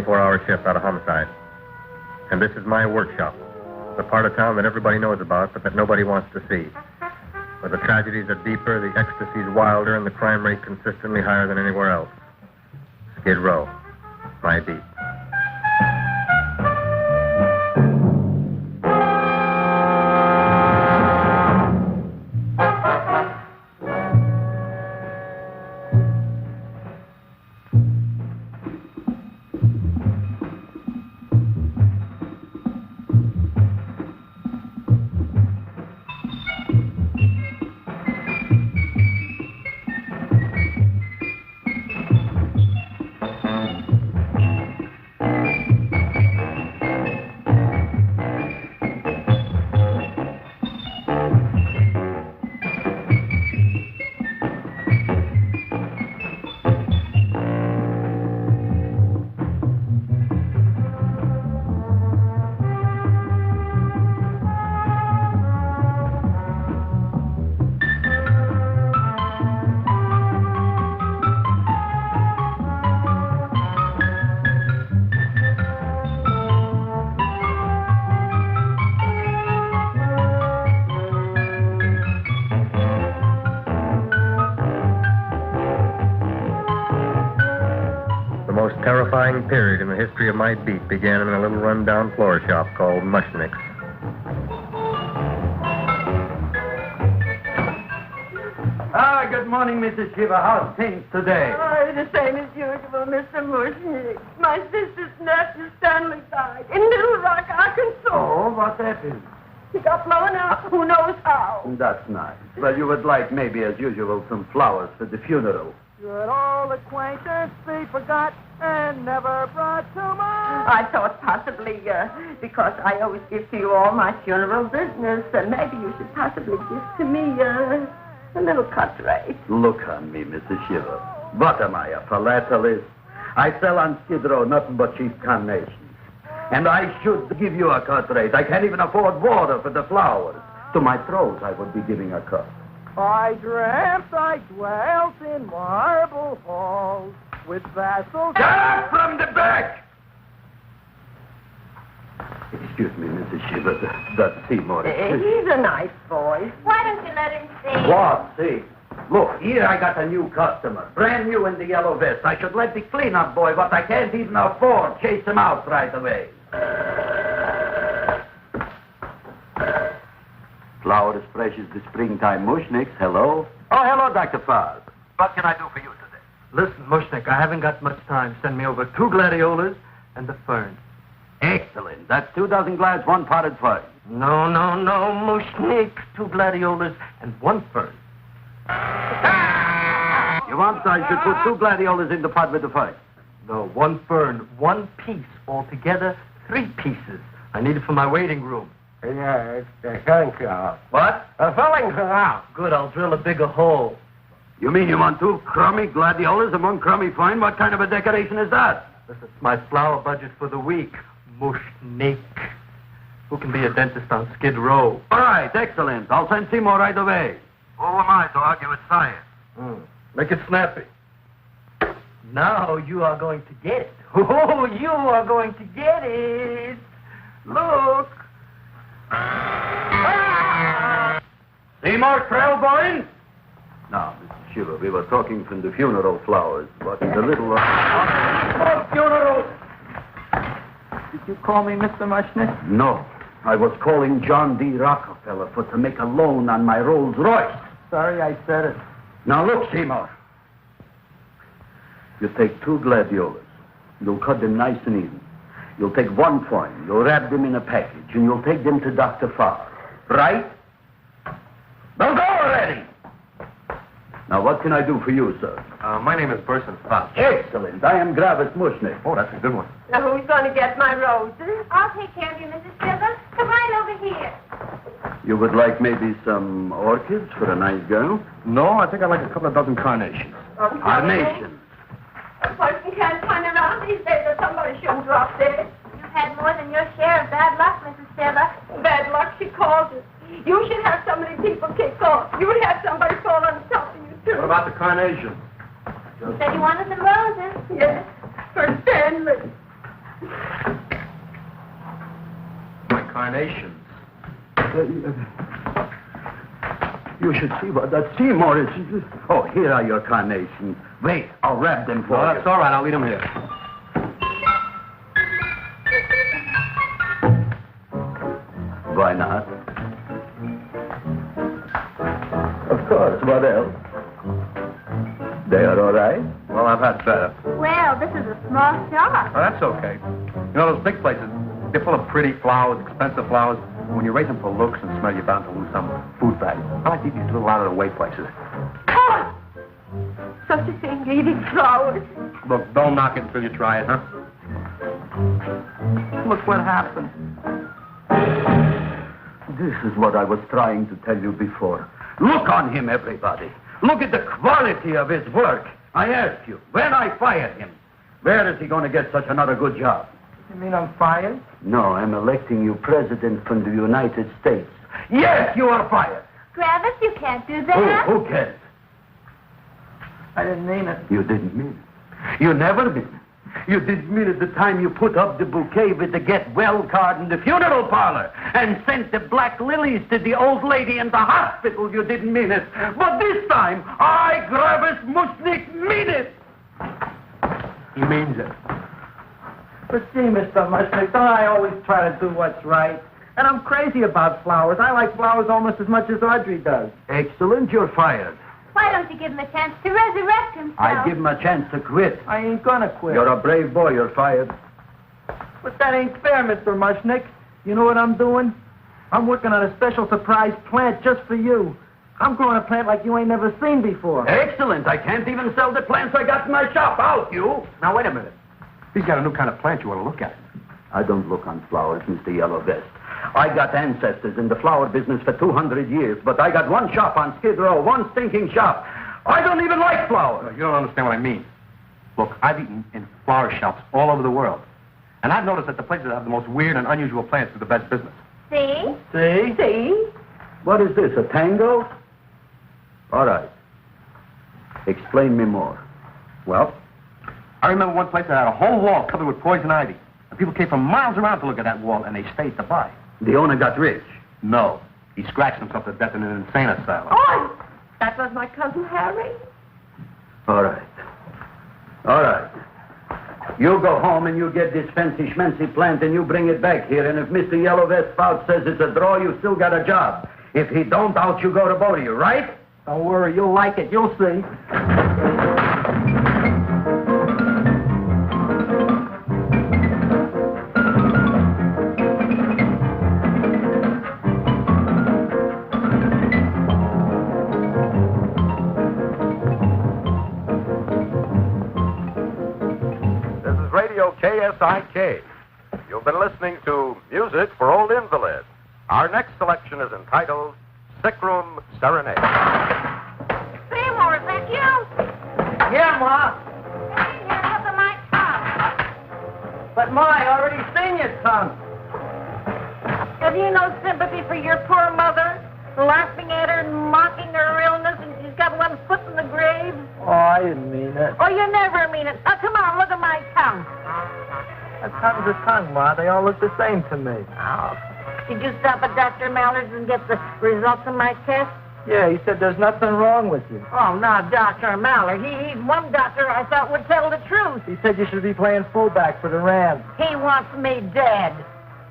24-hour shift out of homicide. And this is my workshop, the part of town that everybody knows about, but that nobody wants to see. Where the tragedies are deeper, the ecstasy's wilder, and the crime rate consistently higher than anywhere else. Skid Row, my beat. Terrifying period in the history of my beat began in a little run-down floor shop called Mushnick's. Good morning, Mrs. Shiva. How's things today? Oh, the same as usual, Mr. Mushnick. My sister's nephew, Stanley, died in Little Rock, Arkansas. Oh, what happened? He got blown up. Who knows how? That's nice. Well, you would like, maybe as usual, some flowers for the funeral. Good old acquaintance be forgot and never brought to mind. I thought possibly, because I always give to you all my funeral business, maybe you should possibly give to me a little cut rate. Look on me, Mrs. Shiva. What am I, a philatelist? I sell on Skid Row nothing but cheap carnations. And I should give you a cut rate. I can't even afford water for the flowers. To my throat, I would be giving a cut. I dreamt I dwelt in marble halls with vassals... Get up from the back! Excuse me, Mrs. Shiva, that's Seymour. He's a nice boy. Why don't you let him see? What, see? Look, here I got a new customer, brand new in the yellow vest. I should let the cleanup boy, but I can't even afford, chase him out right away. Flower as fresh as the springtime Mushnicks. Hello? Oh, hello, Dr. Farr. What can I do for you today? Listen, Mushnick, I haven't got much time. Send me over 2 gladiolas and a fern. Excellent. That's 2 dozen glads, 1 potted fern. No, Mushnick. 2 gladiolas and 1 fern. You want I should put 2 gladiolas in the pot with the fern? No, 1 fern, 1 piece. Altogether, 3 pieces. I need it for my waiting room. Yes, thank you. What? A filling canal. Good, I'll drill a bigger hole. You mean you want 2 crummy gladiolas and 1 crummy fern? What kind of a decoration is that? This is my flower budget for the week. Mushnick. Who can be a dentist on Skid Row? All right, excellent. I'll send Seymour right away. Who am I to argue with science? Make it snappy. Now you are going to get it. Oh, you are going to get it. Look. Seymour Trailboy? Now, Mr. Shiva, we were talking from the funeral flowers, but the little... Funeral! Did you call me Mr. Mushnick? No. I was calling John D. Rockefeller to make a loan on my Rolls Royce. Sorry I said it. Now, look, Seymour. You take 2 gladiolas. You'll cut them nice and even. You'll take 1 coin. You'll wrap them in a package, and you'll take them to Dr. Farr. Right? Now go already! Now, what can I do for you, sir? My name is Burson Fox. Excellent. I am Gravis Mushnick. Oh, that's a good one. Now, who's going to get my roses? I'll take care of you, Mrs. Shiva. Come right over here. You would like maybe some orchids for a nice girl? No, I think I'd like a couple of dozen carnations. Carnations. A person can't find around these days that somebody shouldn't drop dead. You've had more than your share of bad luck, Mrs. Shiva. Bad luck, she calls it. You should have so many people kicked off. You would have somebody fall on top of you, too. What about the carnations? You said you wanted the roses. Yes, for Stanley. carnations. You should see what that Seymour is. Oh, here are your carnations. Wait, I'll wrap them for No, you. that's all right. I'll leave them here. Why not? Of course, what else? They are all right? Well, I've had better. Well, this is a small shop. Oh, that's okay. You know, those big places, they're full of pretty flowers, expensive flowers. When you raise them for looks and smell, you're bound to lose some food value. I like these little out-of-the-way places. Oh! Such a thing, eating flowers. Look, don't knock it until you try it, huh? Look what happened. This is what I was trying to tell you before. Look on him, everybody. Look at the quality of his work. I ask you, when I fired him, where is he going to get such another good job? You mean I'm fired? No, I'm electing you president from the United States. Yes, you are fired. Travis, you can't do that. Who cares? I didn't mean it. You didn't mean it. You never mean it. You didn't mean it the time you put up the bouquet with the get well card in the funeral parlor and sent the black lilies to the old lady in the hospital. You didn't mean it. But this time, I, Gravis Mushnik, mean it. He means it. But see, Mr. Mushnick, don't I always try to do what's right? And I'm crazy about flowers. I like flowers almost as much as Audrey does. Excellent, you're fired. Why don't you give him a chance to resurrect himself? I give him a chance to quit. I ain't gonna quit. You're a brave boy, you're fired. But that ain't fair, Mr. Mushnick. You know what I'm doing? I'm working on a special surprise plant just for you. I'm growing a plant like you ain't never seen before. Excellent. I can't even sell the plants I got in my shop. Out, you. Now, wait a minute. He's got a new kind of plant you want to look at. I don't look on flowers, Mr. Yellow Vest. I got ancestors in the flower business for 200 years, but I got one shop on Skid Row, one stinking shop. I don't even like flowers. You don't understand what I mean. Look, I've eaten in flower shops all over the world. And I've noticed that the places that have the most weird and unusual plants do the best business. See? See? See? What is this, a tango? All right. Explain me more. Well, I remember one place that had a whole wall covered with poison ivy. And people came from miles around to look at that wall, and they stayed to buy. The owner got rich. No. He scratched himself to death in an insane asylum. Oh! That was my cousin Harry. All right. All right. You go home and you get this fancy schmancy plant and you bring it back here. And if Mr. Yellow Vest Spout says it's a draw, you still got a job. If he don't, out you go to Odia, right? Don't worry, you'll like it. You'll see. KSIK. You've been listening to Music for Old Invalids. Our next selection is entitled Sick Room Serenade. Seymour, is that you? Yeah, Ma. Hey, here, look at my tongue. But, Ma, I already seen your tongue. Have you no sympathy for your poor mother? Laughing at her and mocking her illness, and she's got one foot in the grave? Oh, I didn't mean it. Oh, you never mean it. Now, come on, look at my tongue. A tongue's a tongue, Ma. They all look the same to me. Oh. Did you stop at Dr. Mallard's and get the results of my test? Yeah, he said there's nothing wrong with you. Oh, now, Dr. Mallard. He's one doctor I thought would tell the truth. He said you should be playing fullback for the Rams. He wants me dead.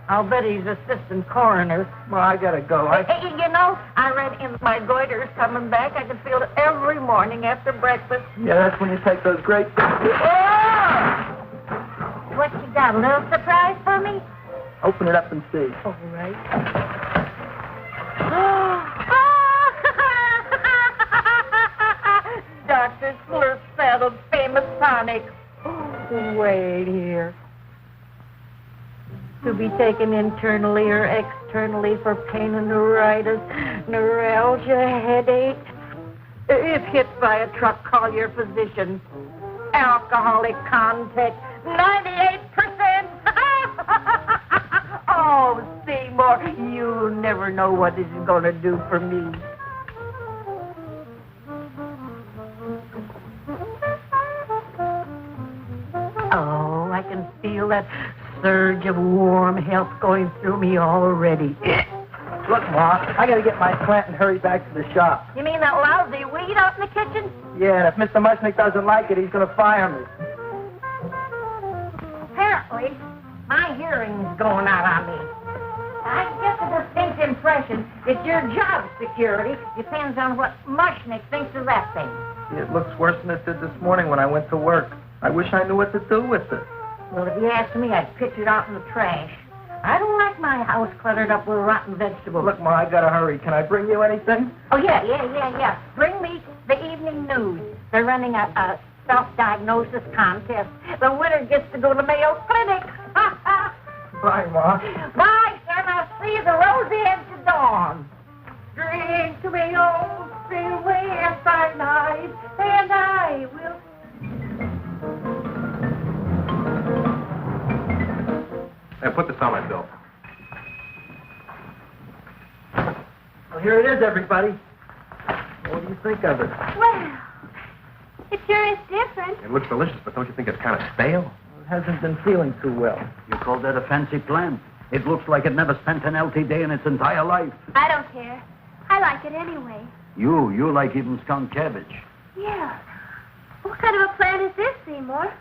I'll bet he's assistant coroner. Ma, I gotta go. Hey, you know, I read in my goiter's coming back. I can feel it every morning after breakfast. Yeah, that's when you take those great... Oh! What you got, a little surprise for me? Open it up and see. All right. Dr. Slurp saddled famous tonic. Wait here. To be taken internally or externally for pain and neuritis, neuralgia, headache. If hit by a truck, call your physician. Alcoholic content, 98%. Oh, Seymour, you never know what this is going to do for me. Oh, I can feel that surge of warm health going through me already. Look, Ma, I gotta get my plant and hurry back to the shop. You mean that lousy weed out in the kitchen? Yeah, and if Mr. Mushnick doesn't like it, he's gonna fire me. Apparently, my hearing's going out on me. I get the distinct impression that your job security depends on what Mushnick thinks of that thing. It looks worse than it did this morning when I went to work. I wish I knew what to do with it. Well, if you ask me, I'd pitch it out in the trash. I don't like my house cluttered up with rotten vegetables. Look, Ma, I gotta hurry. Can I bring you anything? Oh, yeah. Bring me the evening news. They're running a self-diagnosis contest. The winner gets to go to Mayo Clinic. Bye, Ma. Bye, son. I'll see you the rosy edge of dawn. Drink to me, old freeway by night, and I will... Hey, put this on my bill. Well, here it is, everybody. What do you think of it? Well, it sure is different. It looks delicious, but don't you think it's kind of stale? It hasn't been feeling too well. You call that a fancy plant? It looks like it never spent an healthy day in its entire life. I don't care. I like it anyway. You like even skunk cabbage. Yeah. What kind of a plant is this, Seymour?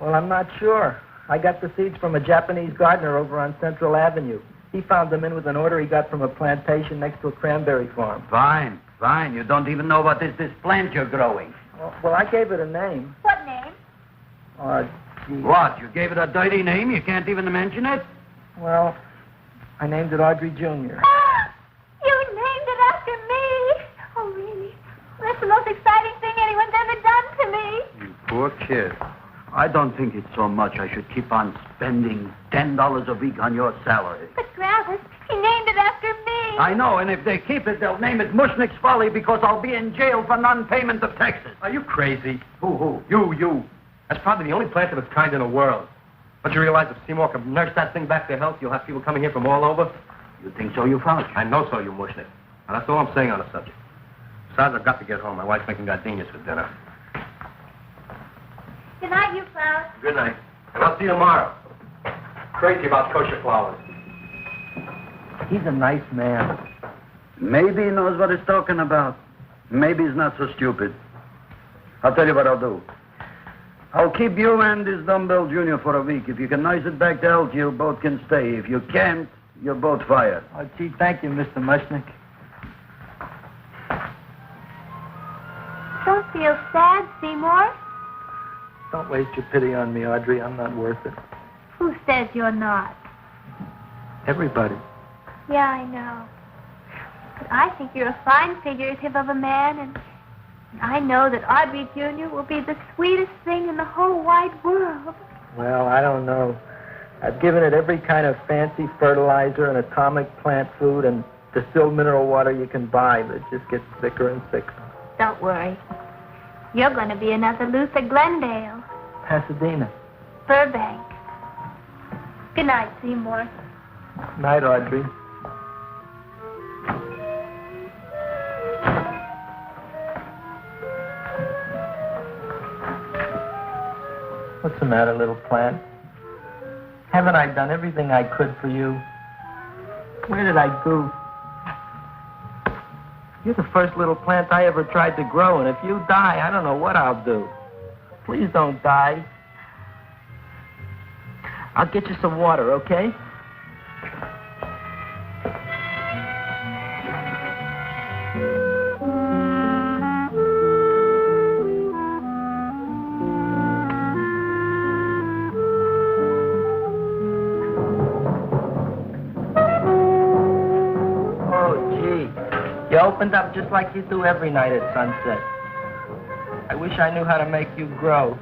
Well, I'm not sure. I got the seeds from a Japanese gardener over on Central Avenue. He found them in with an order he got from a plantation next to a cranberry farm. Fine. You don't even know what is this plant you're growing. Well, I gave it a name. What name? Gee. What? You gave it a dirty name? You can't even mention it? Well, I named it Audrey Jr. You named it after me. Oh, really? Well, that's the most exciting thing anyone's ever done to me. You poor kid. I don't think it's so much I should keep on spending $10 a week on your salary. But, Gravis, he named it after me. I know, and if they keep it, they'll name it Mushnick's Folly because I'll be in jail for non-payment of taxes. Are you crazy? Who? You. That's probably the only plant of its kind in the world. Don't you realize if Seymour can nurse that thing back to health, you'll have people coming here from all over? You think so, you found? I know so, you Mushnick. And that's all I'm saying on the subject. Besides, I've got to get home. My wife's making gardenias for dinner. Good night, you flowers. Good night. And I'll see you tomorrow. Crazy about kosher flowers. He's a nice man. Maybe he knows what he's talking about. Maybe he's not so stupid. I'll tell you what I'll do. I'll keep you and this dumbbell junior for a week. If you can nurse it back to health, you both can stay. If you can't, you're both fired. Oh, gee, thank you, Mr. Mushnick. Don't feel sad, Seymour. Don't waste your pity on me, Audrey. I'm not worth it. Who says you're not? Everybody. Yeah, I know. But I think you're a fine figurative of a man, and I know that Audrey Jr. will be the sweetest thing in the whole wide world. Well, I don't know. I've given it every kind of fancy fertilizer and atomic plant food and distilled mineral water you can buy, but it just gets thicker and thicker. Don't worry. You're going to be another Luther Glendale. Pasadena. Burbank. Good night, Seymour. Night, Audrey. What's the matter, little plant? Haven't I done everything I could for you? Where did I goof? You're the first little plant I ever tried to grow, and if you die, I don't know what I'll do. Please don't die. I'll get you some water, okay? You opened up just like you do every night at sunset. I wish I knew how to make you grow.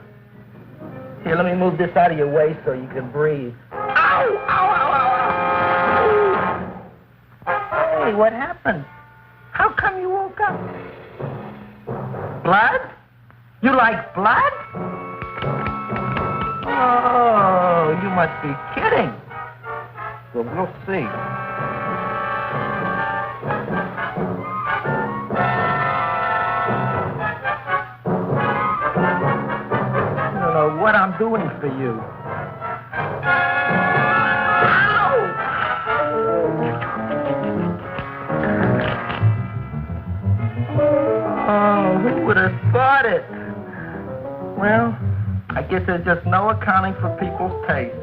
Here, let me move this out of your way so you can breathe. Ow! Ow, ow, ow, ow! Hey, what happened? How come you woke up? Blood? You like blood? Oh, you must be kidding. Well, we'll see. What I'm doing for you. guess there's just no accounting for people's taste.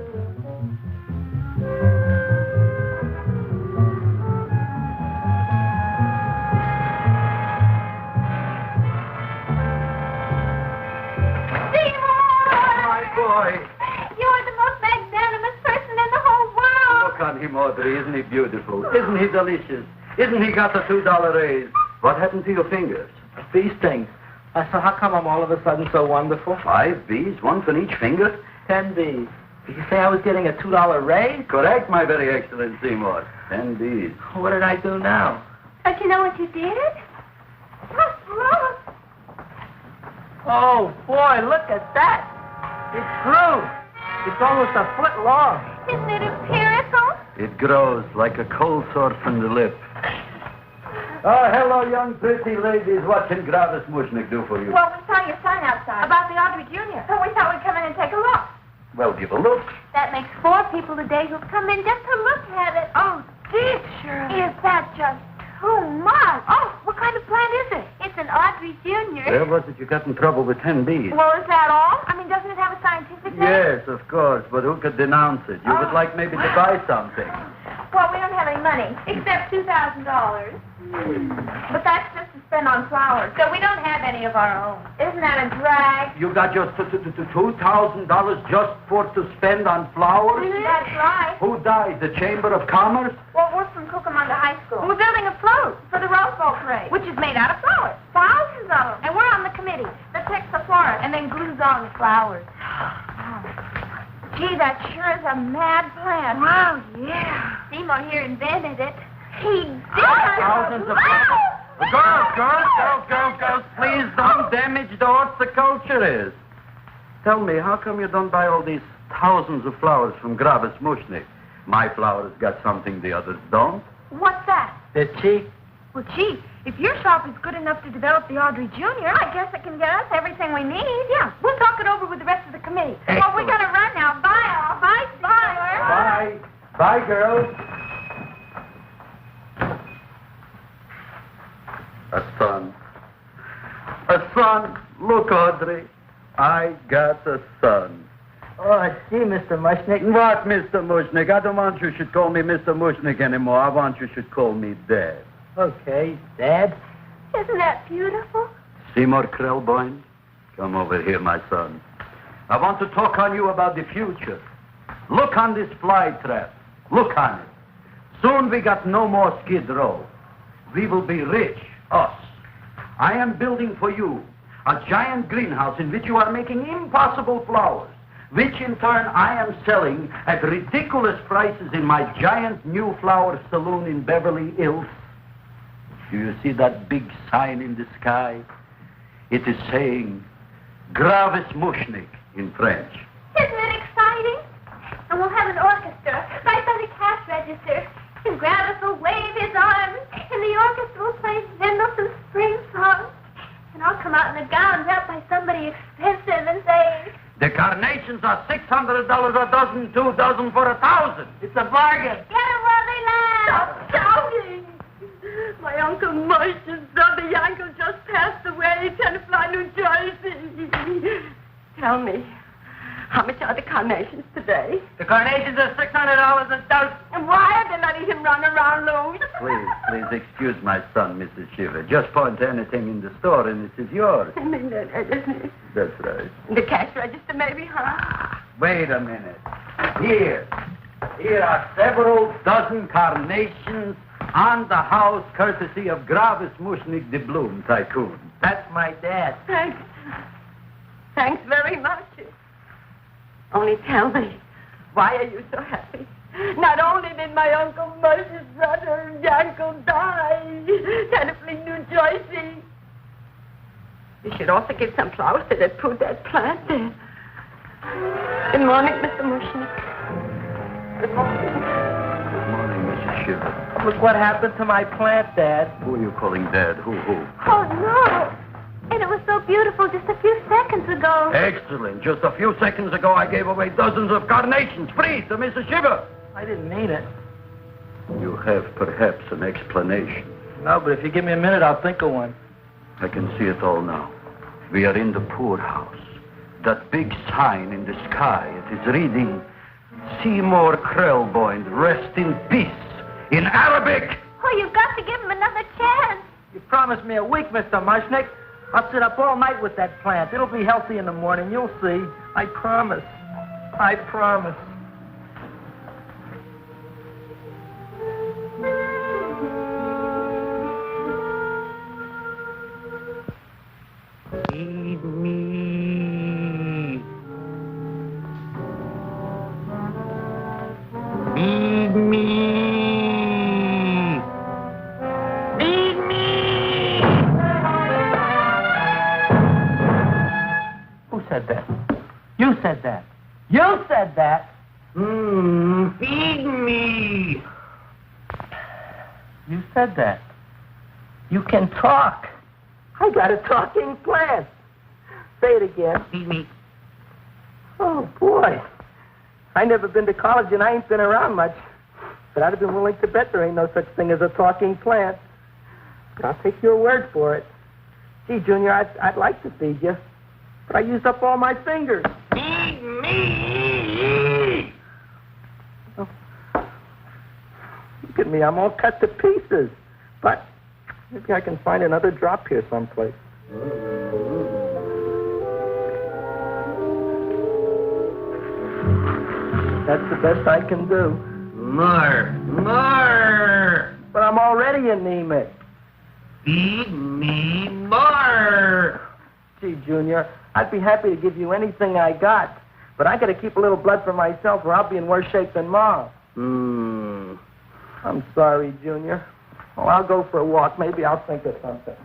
You're the most magnanimous person in the whole world. Look on him, Audrey. Isn't he beautiful? Isn't he delicious? Isn't he got the $2 raise? What happened to your fingers? Bee stings. So how come I'm all of a sudden so wonderful? 5 bees, one for each finger? 10 bees. Did you say I was getting a $2 raise? Correct, my very excellent Seymour. 10 bees. What did I do now? Don't you know what you did? Look. Oh, boy, look at that. It grew. It's almost a foot long. Isn't it empirical? It grows like a cold sore from the lip. Oh, hello, young pretty ladies. What can Gravis Mushnick do for you? Well, we saw your son outside. About the Audrey Jr. So we thought we'd come in and take a look. Well, give a look. That makes 4 people today who've come in just to look at it. Oh, dear, Shirley. Is that just too much? Oh, what kind of plant is it? It's an Audrey Jr. Where was it you got in trouble with 10 bees? Well, is that all? I mean, doesn't it have a scientific name? Yes, of course, but who could denounce it? You would like maybe to buy something. Well, we don't have any money, except $2,000. But that's just to spend on flowers, so we don't have any of our own. Isn't that a drag? You got just $2,000 just for to spend on flowers? That's right. Who died? The Chamber of Commerce? Well, we're from Cucamonga High School. We're building a float for the Rose Bowl parade, which is made out of flowers. Thousands of them. And we're on the committee that picks the florist and then glues on the flowers. Gee, that sure is a mad plan. Wow, yeah. Seymour here invented it. He did. Thousands of girls, please don't damage the horticulture is. Tell me, how come you don't buy all these thousands of flowers from Gravis Mushnick? My flowers got something the others don't. What's that? They're cheap. Well, gee, if your shop is good enough to develop the Audrey Jr., I guess it can get us everything we need. Yeah, we'll talk it over with the rest of the committee. Excellent. Well, we gotta run now. Bye, all. Bye, Seymour. Bye. Bye, girls. A son. A son. Look, Audrey. I got a son. Oh, gee, Mr. Mushnick. What, Mr. Mushnick? I don't want you should call me Mr. Mushnick anymore. I want you should call me Dad. Okay, Dad. Isn't that beautiful? Seymour Krelboyne, come over here, my son. I want to talk on you about the future. Look on this fly trap. Look on it. Soon we got no more Skid Row. We will be rich, us. I am building for you a giant greenhouse in which you are making impossible flowers, which in turn I am selling at ridiculous prices in my giant new flower saloon in Beverly Hills. Do you see that big sign in the sky? It is saying, Gravis Mushnick in French. Isn't it exciting? And we'll have an orchestra right by the cash register. And Gravis will wave his arms, and the orchestra will play Mendelssohn's spring song. And I'll come out in a gown wrapped by somebody expensive and say, The carnations are $600 a dozen, 2 dozen for $1,000. It's a bargain. get it while they last. Stop shouting. My Uncle Moshe's brother Yankel just passed away, Tenafly, New Jersey. Tell me, how much are the carnations today? The carnations are $600 a dozen. And why are they letting him run around loose? Please excuse my son, Mrs. Shiver. Just point to anything in the store and it is yours. That's right. The cash register, maybe, huh? Wait a minute. Here are several dozen carnations on the house courtesy of Gravis Mushnick the Bloom Tycoon. That's my dad. Thanks. Thanks very much. Only tell me, why are you so happy? Not only did my Uncle Moshe's brother Yankel die, Tenafly, New Jersey. You should also give some flowers to that poor dead plant there. Good morning, Mr. Mushnick. Good morning. Good morning, Mrs. Shiver. Look what happened to my plant, Dad. Who are you calling Dad? Who? Oh, no. And it was so beautiful just a few seconds ago. Excellent. Just a few seconds ago, I gave away dozens of carnations free to Mrs. Shiver. I didn't mean it. You have perhaps an explanation. No, but if you give me a minute, I'll think of one. I can see it all now. We are in the poorhouse. that big sign in the sky. It is reading, Seymour Krelboyne, rest in peace, in Arabic. Oh, you've got to give him another chance. You promised me a week, Mr. Mushnick. I'll sit up all night with that plant. It'll be healthy in the morning. You'll see. I promise. I promise. Feed me. Feed me. Feed me. Who said that? You said that. You said that. Feed me. You said that. You can talk. I got a talking plant. Say it again. Feed me. Oh, boy. I never been to college and I ain't been around much. But I'd have been willing to bet there ain't no such thing as a talking plant. But I'll take your word for it. Gee, Junior, I'd like to feed you. But I used up all my fingers. Feed me! Oh. Look at me, I'm all cut to pieces. But maybe I can find another drop here someplace. That's the best I can do. More. But I'm already anemic. Feed me more. Gee, Junior, I'd be happy to give you anything I got. But I got to keep a little blood for myself or I'll be in worse shape than Mom. I'm sorry, Junior. Well, I'll go for a walk. Maybe I'll think of something.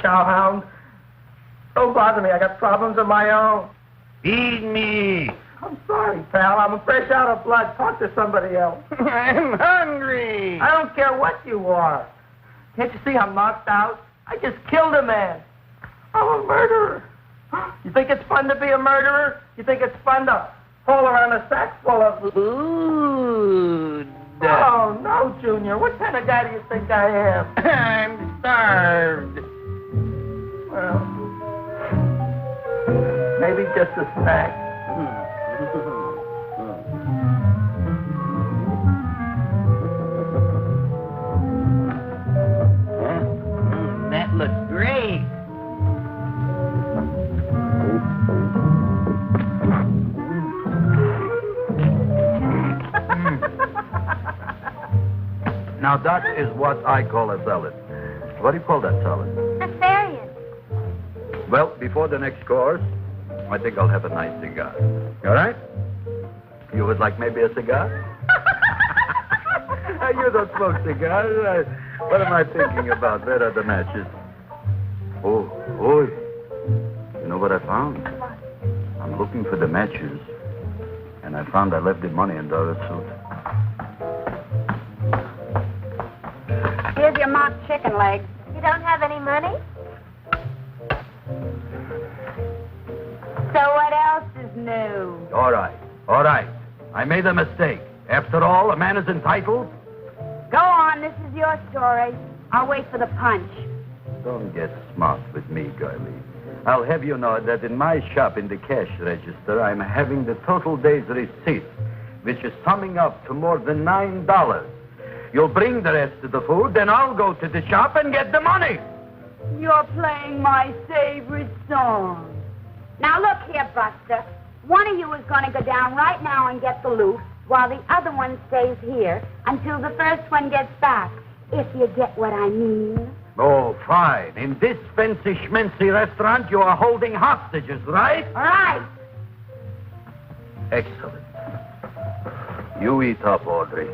Cowhound. Don't bother me. I got problems of my own. Feed me. I'm sorry, pal. I'm fresh out of blood. Talk to somebody else. I'm hungry. I don't care what you are. Can't you see I'm knocked out? I just killed a man. I'm a murderer. You think it's fun to be a murderer? You think it's fun to haul around a sack full of food? Oh, no, Junior. What kind of guy do you think I am? I'm starved. Well, maybe just a snack. That looks great. Now, that is what I call a salad. What do you call that salad? Asparagus. Well, before the next course, I think I'll have a nice cigar. All right? You would like maybe a cigar? You don't smoke cigars. What am I thinking about? Where are the matches? Oh, you know what I found? I'm looking for the matches, and I found I left the money in Dora's suit. Here's your mock chicken leg. You don't have any money? So what else is new? All right. I made a mistake. After all, a man is entitled. Go on, this is your story. I'll wait for the punch. Don't get smart with me, girlie. I'll have you know that in my shop in the cash register, I'm having the total day's receipt, which is summing up to more than $9. You'll bring the rest of the food, then I'll go to the shop and get the money. You're playing my favorite song. Now look here, Buster. One of you is going to go down right now and get the loot, while the other one stays here until the first one gets back, if you get what I mean. Oh, fine. In this fancy schmancy restaurant, you are holding hostages, right? Right. Excellent. You eat up, Audrey.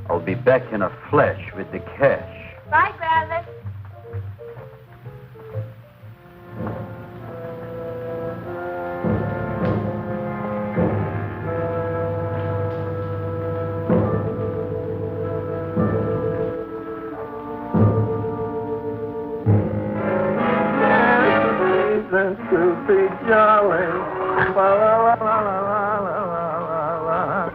I'll be back in a flash with the cash. Bye, Griffith. To be jolly. La, la, la, la, la, la, la, la.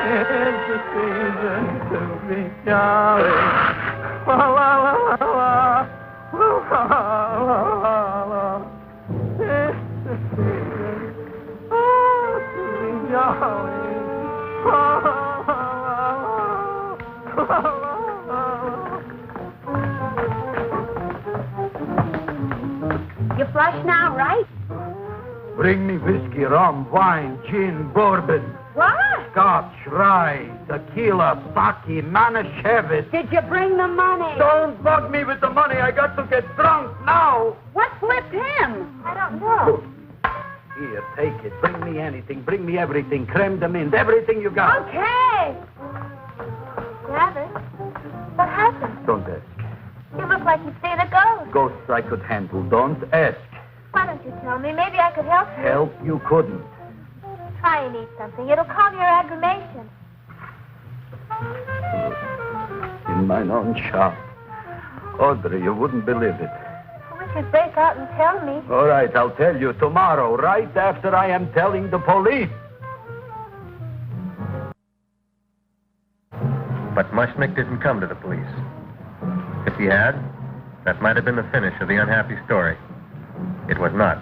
It's the season to be jolly. La, la, la, la, la. La, la, la, la. It's the season to be jolly. La, la, la, la, la, la. You flush now, right? Bring me whiskey, rum, wine, gin, bourbon. What? Scotch, rye, tequila, sake, Manischewitz. Did you bring the money? Don't bug me with the money. I got to get drunk now. What flipped him? I don't know. Here, take it. Bring me anything. Bring me everything. Creme de menthe. Everything you got. Okay. Griffith, what happened? Don't ask. You look like you've seen a ghost. Ghosts I could handle. Don't ask. Why don't you tell me? Maybe I could help you. Help you couldn't. Try and eat something. It'll calm your aggravation. In my own shop. Audrey, you wouldn't believe it. I wish you'd break out and tell me. All right, I'll tell you tomorrow, right after I am telling the police. But Mushnick didn't come to the police. If he had, that might have been the finish of the unhappy story. It was not.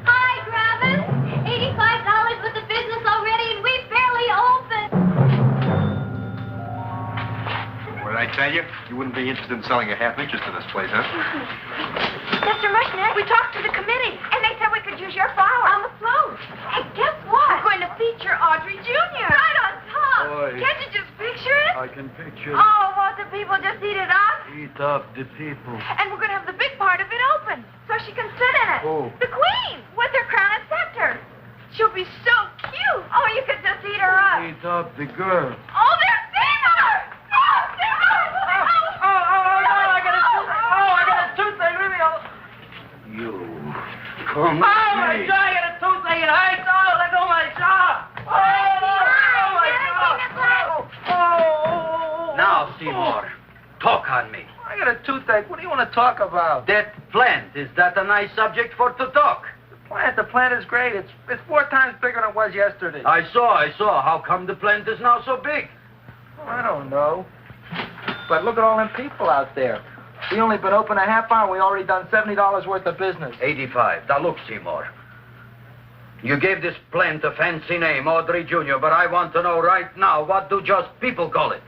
Hi, Griffith. $85 with the business already, and we barely open. What did I tell you? You wouldn't be interested in selling a half interest in this place, huh? Mr. Mushnick, we talked to the committee, and they said we could use your flour on the float. Hey, guess what? We're going to feature Audrey Jr. Right on top. Boy. Can't you just picture it? I can picture Oh, won't the people just eat it up? eat up the people. And we're going to have the big part of it open, so she can sit in it. Oh. The queen, with her crown and scepter. She'll be so cute. Oh, you could just eat her up. Eat up the girl. Oh, they're seeing her! Oh, they're out! Oh, You. Come Oh, my jaw! I got a toothache. It hurts. Oh, let go of my jaw. Oh, my jaw. Oh. Now, Seymour, talk on me. I got a toothache. What do you want to talk about? That plant, is that a nice subject for to talk? The plant is great. It's 4 times bigger than it was yesterday. I saw. How come the plant is now so big? Oh, I don't know. But look at all them people out there. We only been open a half hour. We already done $70 worth of business. 85. Now look, Seymour. You gave this plant a fancy name, Audrey Jr., but I want to know right now, what do just people call it?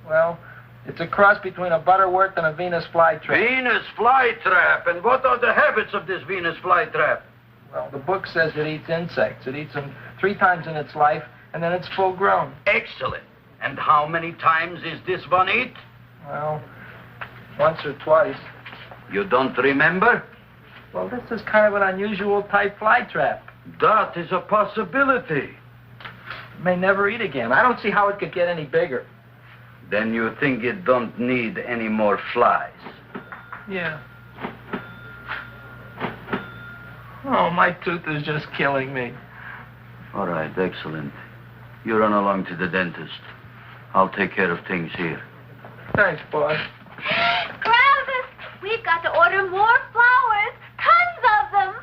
Well, it's a cross between a butterworth and a Venus flytrap. Venus flytrap. And what are the habits of this Venus flytrap? Well, the book says it eats insects. It eats them 3 times in its life, and then it's full grown. Excellent. And how many times is this one eat? Well, once or twice. You don't remember? Well, this is kind of an unusual type flytrap. That is a possibility. It may never eat again. I don't see how it could get any bigger. Then you think it don't need any more flies? Yeah. Oh, my tooth is just killing me. All right, excellent. You run along to the dentist. I'll take care of things here. Thanks, boy. Griffith, we've got to order more flowers. Tons of them.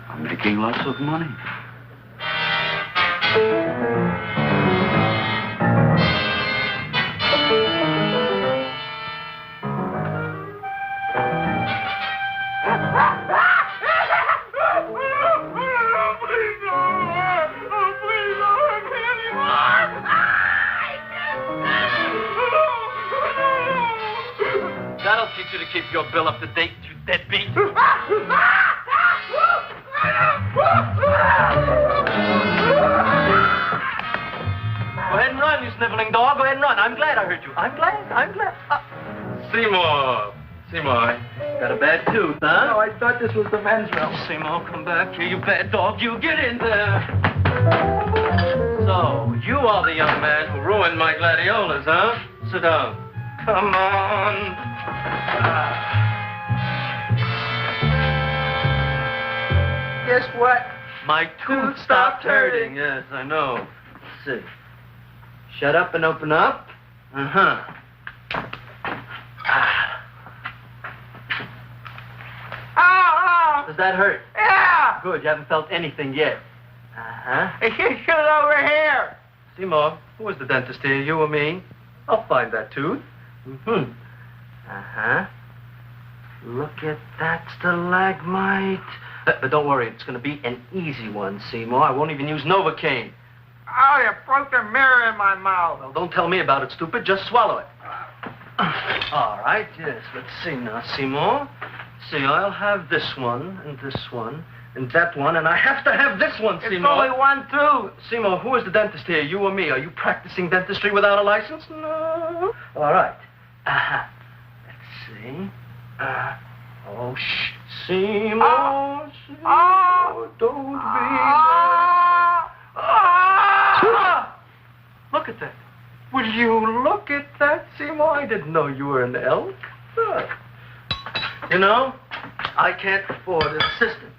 I'm making lots of money. That'll teach you to keep your bill up to date, you deadbeat. Go ahead and run, you sniveling dog. Go ahead and run. I'm glad I heard you. I'm glad. Seymour, got a bad tooth, huh? No, I thought this was the men's room. Seymour, come back here, you bad dog. You get in there. So, you are the young man who ruined my gladiolas, huh? Sit down. Come on. Guess what? My tooth stopped hurting. Yes, I know. Let's see. Shut up and open up. Uh-huh. Oh! Does that hurt? Yeah! Good, you haven't felt anything yet. Uh-huh. You shoot it over here. Seymour, who was the dentist here, you or me? I'll find that tooth. Mm-hmm. Uh-huh. Look at that stalagmite. But don't worry, it's going to be an easy one, Seymour. I won't even use Novocaine. Oh, you broke the mirror in my mouth. Well, don't tell me about it, stupid. Just swallow it. All right, yes. Let's see now, Seymour. See, I'll have this one, and that one, and I have to have this one, Seymour. It's only one tooth. Seymour, who is the dentist here, you or me? Are you practicing dentistry without a license? No. All right. Let's see. Oh, shh. Seymour, Seymour, don't be... Look at that. Will you look at that, Seymour? I didn't know you were an elk. You know, I can't afford an assistant.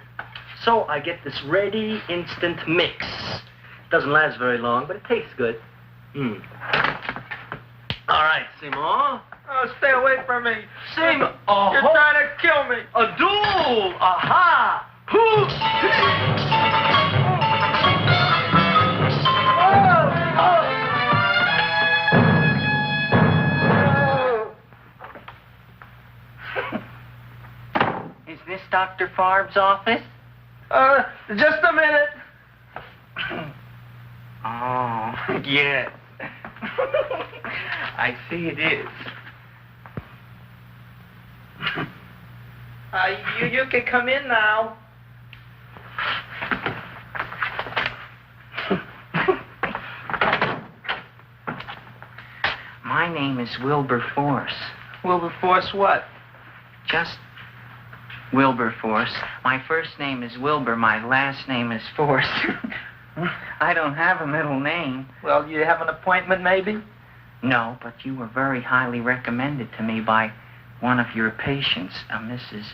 So I get this ready instant mix. Doesn't last very long, but it tastes good. All right, Seymour. Oh, stay away from me. Seymour. You're trying to kill me. A duel. Aha. Is this Dr. Farb's office? Just a minute. Oh, yes. I see it is. You can come in now. My name is Wilberforce. Wilberforce what? Just Wilberforce. My first name is Wilbur. My last name is Force. I don't have a middle name. Well, you have an appointment, maybe? No, but you were very highly recommended to me by one of your patients, Mrs.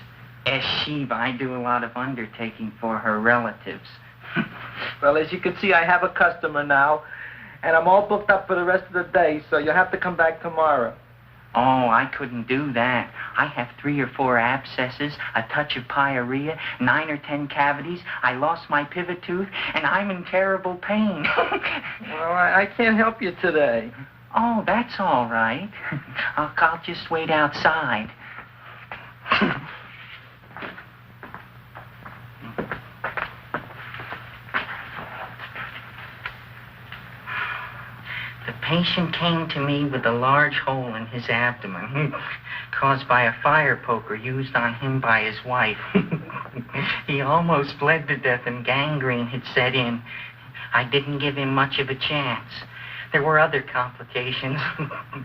Eshiva. I do a lot of undertaking for her relatives. Well, as you can see, I have a customer now, and I'm all booked up for the rest of the day, so you'll have to come back tomorrow. Oh, I couldn't do that. I have 3 or 4 abscesses, a touch of pyorrhea, 9 or 10 cavities. I lost my pivot tooth, and I'm in terrible pain. Well, I can't help you today. Oh, that's all right. I'll just wait outside. The patient came to me with a large hole in his abdomen, caused by a fire poker used on him by his wife. He almost bled to death and gangrene had set in. I didn't give him much of a chance. There were other complications.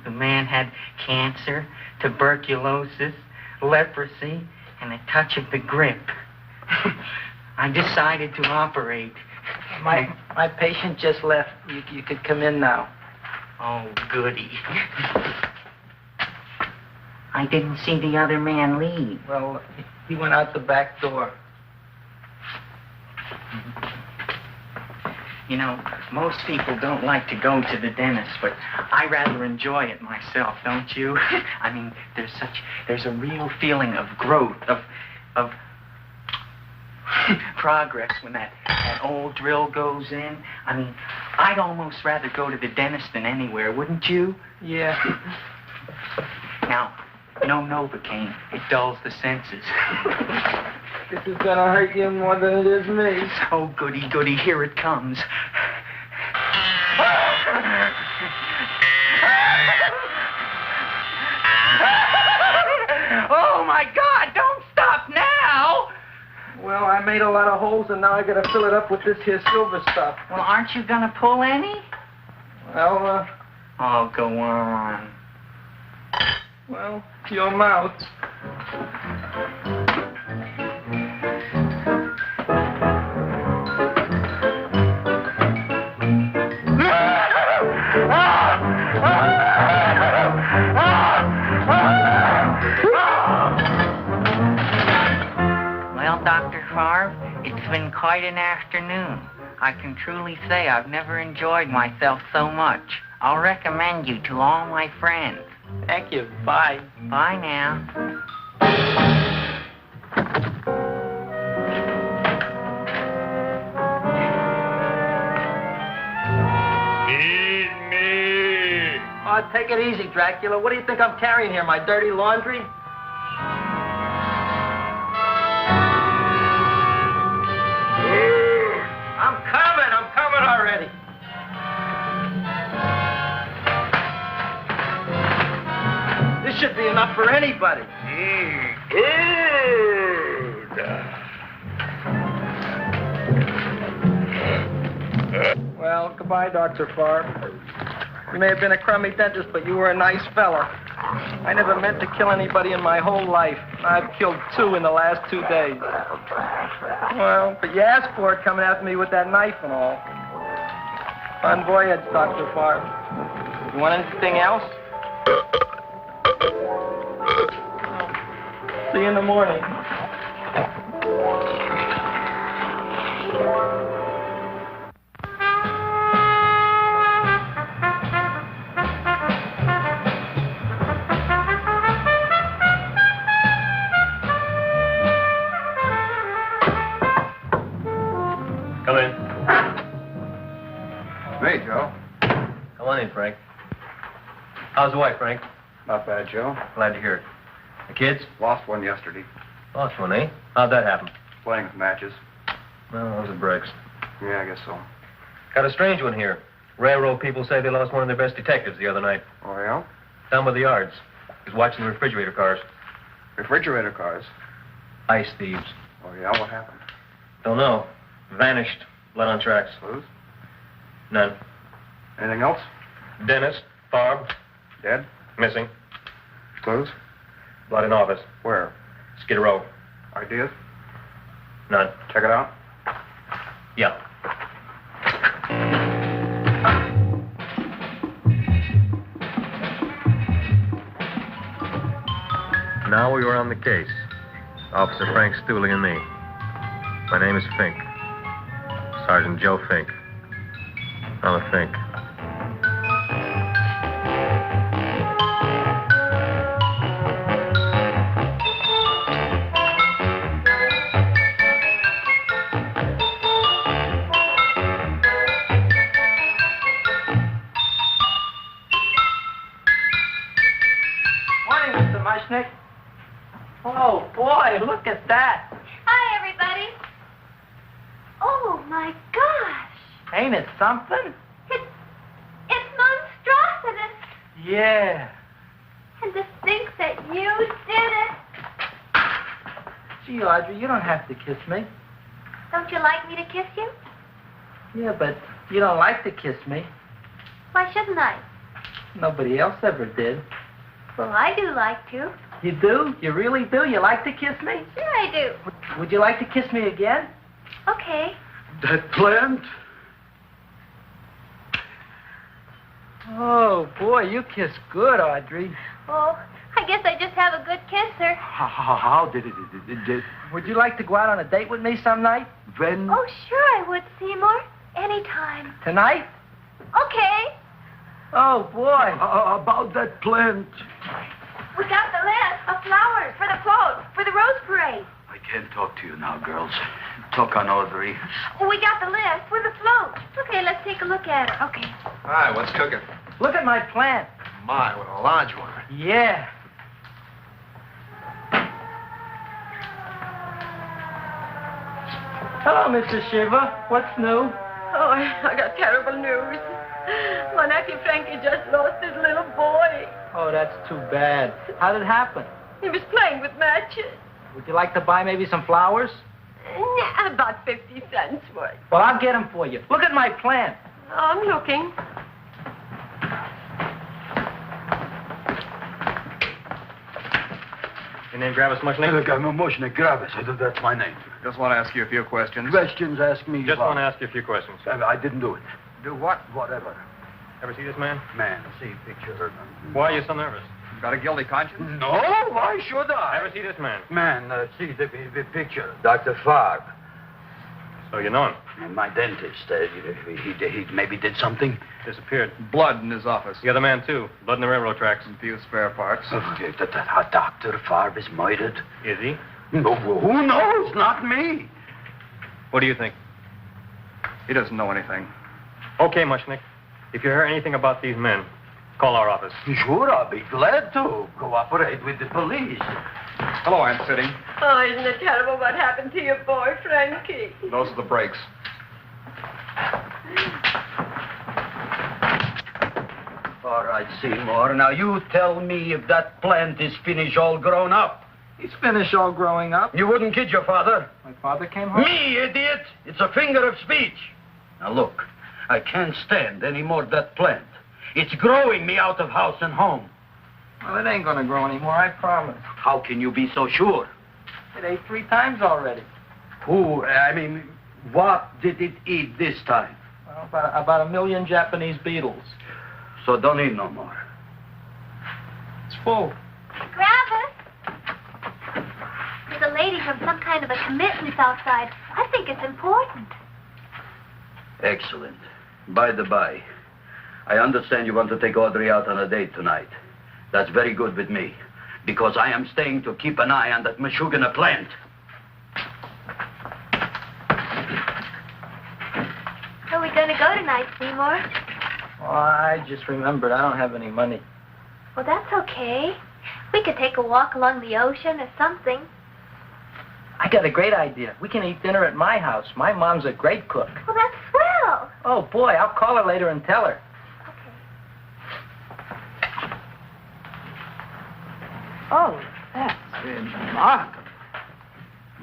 The man had cancer, tuberculosis, leprosy, and a touch of the grip. I decided to operate. My patient just left. You could come in now. Oh, goody. I didn't see the other man leave. Well, he went out the back door. You know, most people don't like to go to the dentist, but I rather enjoy it myself, don't you? I mean, there's a real feeling of growth, of progress when that old drill goes in. I mean, I'd almost rather go to the dentist than anywhere, wouldn't you? Yeah. Now, no Novocaine. It dulls the senses. This is gonna hurt you more than it is me. Oh, goody, goody, here it comes. Oh, my God, don't stop now! Well, I made a lot of holes, and now I gotta fill it up with this here silver stuff. Well, aren't you gonna pull any? Well, Oh, go on. Well, your mouth. Well, Dr. Favre, it's been quite an afternoon. I can truly say I've never enjoyed myself so much. I'll recommend you to all my friends. Thank you. Bye. Bye now. Feed me. Oh, take it easy, Dracula. What do you think I'm carrying here, my dirty laundry? I'm coming already. This should be enough for anybody. Well, goodbye, Dr. Favre. You may have been a crummy dentist, but you were a nice fella. I never meant to kill anybody in my whole life. I've killed 2 in the last 2 days. Well, but you asked for it coming after me with that knife and all. Bon voyage, Dr. Favre. You want anything else? See you in the morning. Come in. Hey, Joe. Come on in, Frank. How's the wife, Frank? Not bad, Joe. Glad to hear it. The kids? Lost one yesterday. Lost one, eh? How'd that happen? Playing with matches. Well, those are breaks. Yeah, I guess so. Got a strange one here. Railroad people say they lost one of their best detectives the other night. Oh, yeah? Down by the yards. He was watching the refrigerator cars. Refrigerator cars? Ice thieves. Oh, yeah? What happened? Don't know. Vanished. Blood on tracks. Clues? None. Anything else? Dennis. Barb. Dead? Missing. Clues? Blood in office. Where? Skid Row. Ideas? None. Check it out. Now we were on the case. Officer Frank Stooley and me. My name is Fink. Sergeant Joe Fink. Another Fink. Morning, Mr. Mushnick. Oh, boy, look at that. Hi, everybody. Oh, my gosh. Ain't it something? It's monstrosity. Yeah. And to think that you did it. Gee, Audrey, you don't have to kiss me. Don't you like me to kiss you? Yeah, but you don't like to kiss me. Why shouldn't I? Nobody else ever did. Well, I do like to. You do? You really do? You like to kiss me? Sure I do. Would you like to kiss me again? Okay. That plant? Oh, boy, you kiss good, Audrey. Oh, I guess I just have a good kisser. How did it? Would you like to go out on a date with me some night? When? Oh, sure I would, Seymour. Anytime. Tonight? Okay. Oh, boy. About that plant. We got the list of flowers for the float, for the rose parade. I can't talk to you now, girls. Talk on Audrey. We got the list for the float. Okay, let's take a look at it. Okay. Hi, what's cooking? Look at my plant. My, what a large one. Yeah. Hello, Mrs. Shiva. What's new? Oh, I got terrible news. My nephew Frankie just lost his little boy. Oh, that's too bad. How did it happen? He was playing with matches. Would you like to buy maybe some flowers? About 50 cents worth. Well, I'll get them for you. Look at my plant. I'm looking. Your name Gravis Mushnick? Look, I'm a Mushnick Gravis. That's my name. Just want to ask you a few questions. Questions, ask me. Just about- want to ask you a few questions. I didn't do it. Do what? Whatever. Ever see this man? Man, see picture. Why are you so nervous? Got a guilty conscience? No, why should I? Ever see this man? Man, see the picture. Dr. Farb. So you know him. My dentist. He maybe did something. Disappeared. Blood in his office. The other man, too. Blood in the railroad tracks. A few spare parts. Dr. Farb is murdered. Is he? No, who knows? Not me. What do you think? He doesn't know anything. Okay, Mushnick. If you hear anything about these men, call our office. Sure, I'll be glad to cooperate with the police. Hello, Aunt City. Oh, isn't it terrible what happened to your boy, Frankie? Those are the brakes. All right, Seymour. Now you tell me if that plant is finished all grown up. He's finished all growing up. You wouldn't kid your father? My father came home. Me, idiot! It's a finger of speech. Now look, I can't stand any more of that plant. It's growing me out of house and home. Well, it ain't gonna grow anymore, I promise. How can you be so sure? It ate 3 times already. What did it eat this time? Well, about 1 million Japanese beetles. So don't eat no more. It's full. Gravis. There's a lady from some kind of a commitment outside. I think it's important. Excellent. By the by, I understand you want to take Audrey out on a date tonight. That's very good with me, because I am staying to keep an eye on that Meshuggah plant. Where are we going to go tonight, Seymour? Oh, I just remembered I don't have any money. Well, that's okay. We could take a walk along the ocean or something. I got a great idea. We can eat dinner at my house. My mom's a great cook. Well, that's swell. Oh, boy, I'll call her later and tell her. Oh, that's remarkable.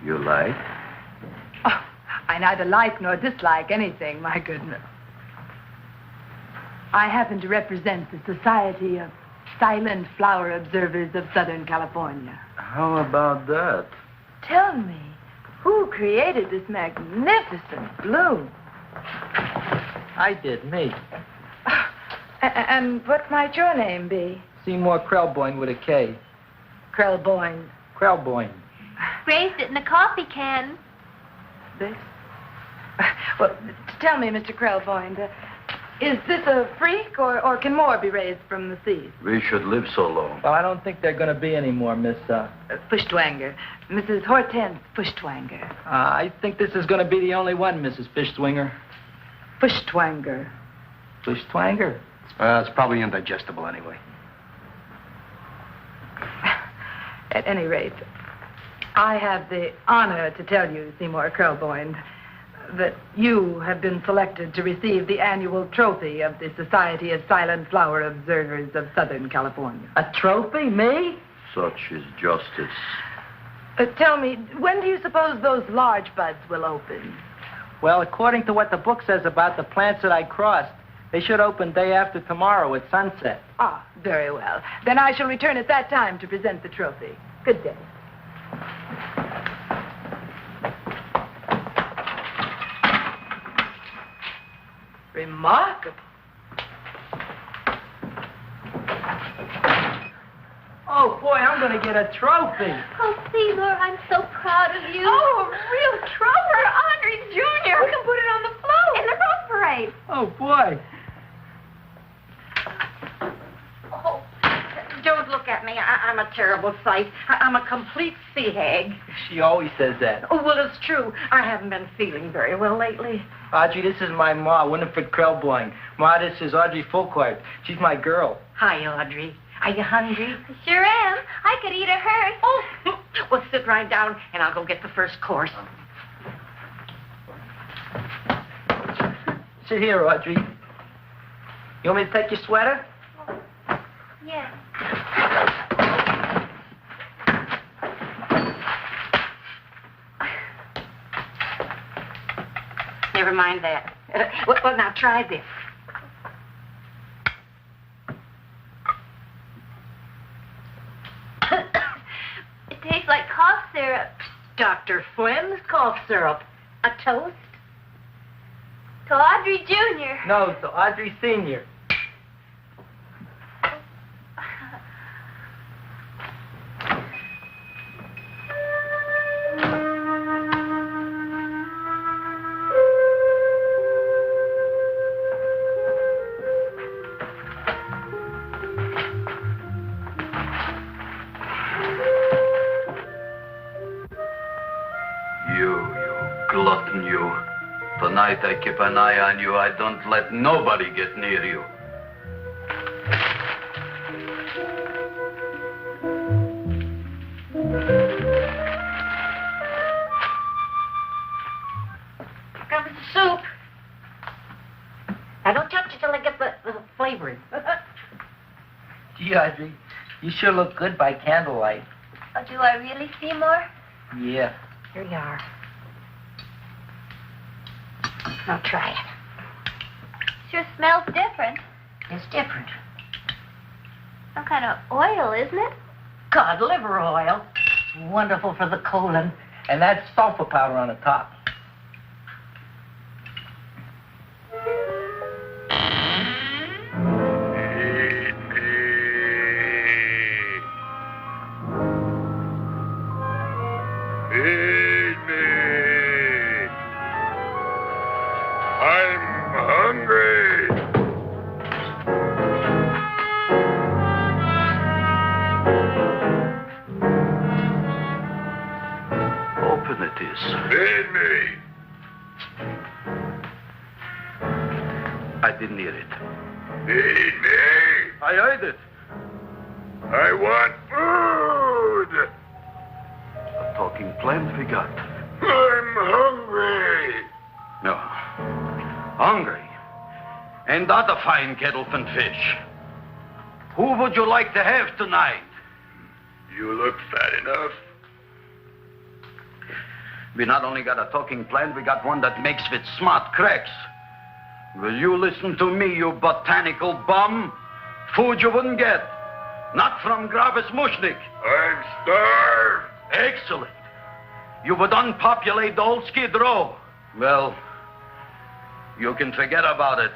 You like? Oh, I neither like nor dislike anything, my goodness. I happen to represent the Society of Silent Flower Observers of Southern California. How about that? Tell me, who created this magnificent bloom? I did, me. And what might your name be? Seymour Krelboyne with a K. Krellboyne. Krellboyne. Raised it in a coffee can. This? Well, tell me, Mr. Krellboyne, is this a freak, or can more be raised from the sea? We should live so long. Well, I don't think they're going to be any more, Miss, Fuschtwanger. Mrs. Hortense Fuschtwanger. I think this is going to be the only one, Mrs. Fishtwinger. Fuschtwanger. Fishtwanger? It's probably indigestible anyway. At any rate, I have the honor to tell you, Seymour Krellboyne, that you have been selected to receive the annual trophy of the Society of Silent Flower Observers of Southern California. A trophy? Me? Such is justice. Tell me, when do you suppose those large buds will open? Well, according to what the book says about the plants that I crossed, they should open day after tomorrow at sunset. Ah, very well. Then I shall return at that time to present the trophy. Good day. Remarkable. Oh, boy, I'm going to get a trophy. Oh, Seymour, I'm so proud of you. Oh, a real trophy, Andre Jr. We can put it on the float. In the Rose Parade. Oh, boy. Oh, don't look at me. I'm a terrible sight. I'm a complete sea hag. She always says that. Oh, well, it's true. I haven't been feeling very well lately. Audrey, this is my ma, Winifred Krellboyne. Ma, this is Audrey Fulcourt. She's my girl. Hi, Audrey. Are you hungry? Sure am. I could eat a hearse. Oh, well, sit right down, and I'll go get the first course. Sit here, Audrey. You want me to take your sweater? Yes. Never mind that. Well, now try this. It tastes like cough syrup. Dr. Flynn's cough syrup. A toast? To Audrey Jr. No, to Audrey Sr. Glutton, you. Tonight I keep an eye on you. I don't let nobody get near you. Comes the soup. Now, don't touch it till I get the flavoring. Gee, Audrey, you sure look good by candlelight. Oh, do I really, Seymour? Yeah. Here you are. Now try it. Sure smells different. It's different. Some kind of oil, isn't it? Cod liver oil. It's wonderful for the colon. And that's sulfur powder on the top. I didn't hear it. Feed me. I heard it. I want food. A talking plant we got. I'm hungry. No. Hungry. And that a fine kettlefen fish. Who would you like to have tonight? You look fat enough. We not only got a talking plant, we got one that makes with smart cracks. Will you listen to me, you botanical bum? Food you wouldn't get. Not from Gravis Mushnik. I'm starved. Excellent. You would unpopulate the old Skid Row. Well, you can forget about it.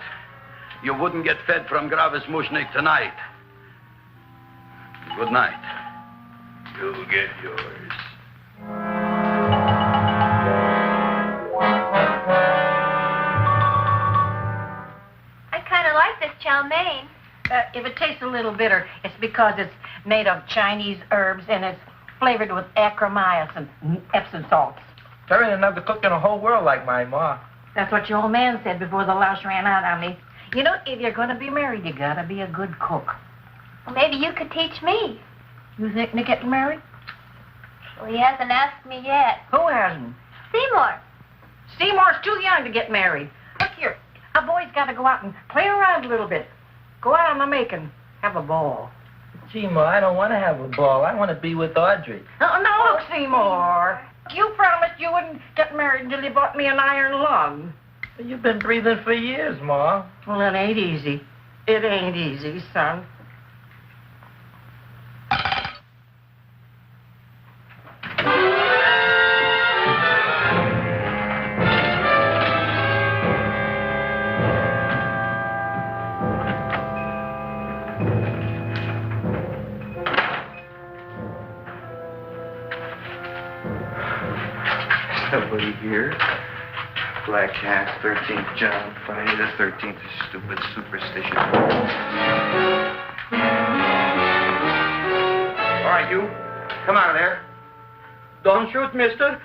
You wouldn't get fed from Gravis Mushnik tonight. Good night. You'll get yours. I kind of like this chow mein. If it tastes a little bitter, it's because it's made of Chinese herbs and it's flavored with acromycin and Epsom salts. There ain't another cook in the whole world like my ma. That's what your old man said before the louse ran out on me. You know, if you're going to be married, you got to be a good cook. Well, maybe you could teach me. You think Nick getting married? Well, he hasn't asked me yet. Who hasn't? Seymour. Seymour's too young to get married. Look here, a boy's got to go out and play around a little bit. Go out on the make and have a ball. Gee, Ma, I don't want to have a ball. I want to be with Audrey. No, look, Seymour. You promised you wouldn't get married until you bought me an iron lung. You've been breathing for years, Ma. Well, it ain't easy. It ain't easy, son. Nobody here. Black Cat, 13th John, Friday the 13th, stupid superstition. All right, you. Come out of there. Don't shoot, mister.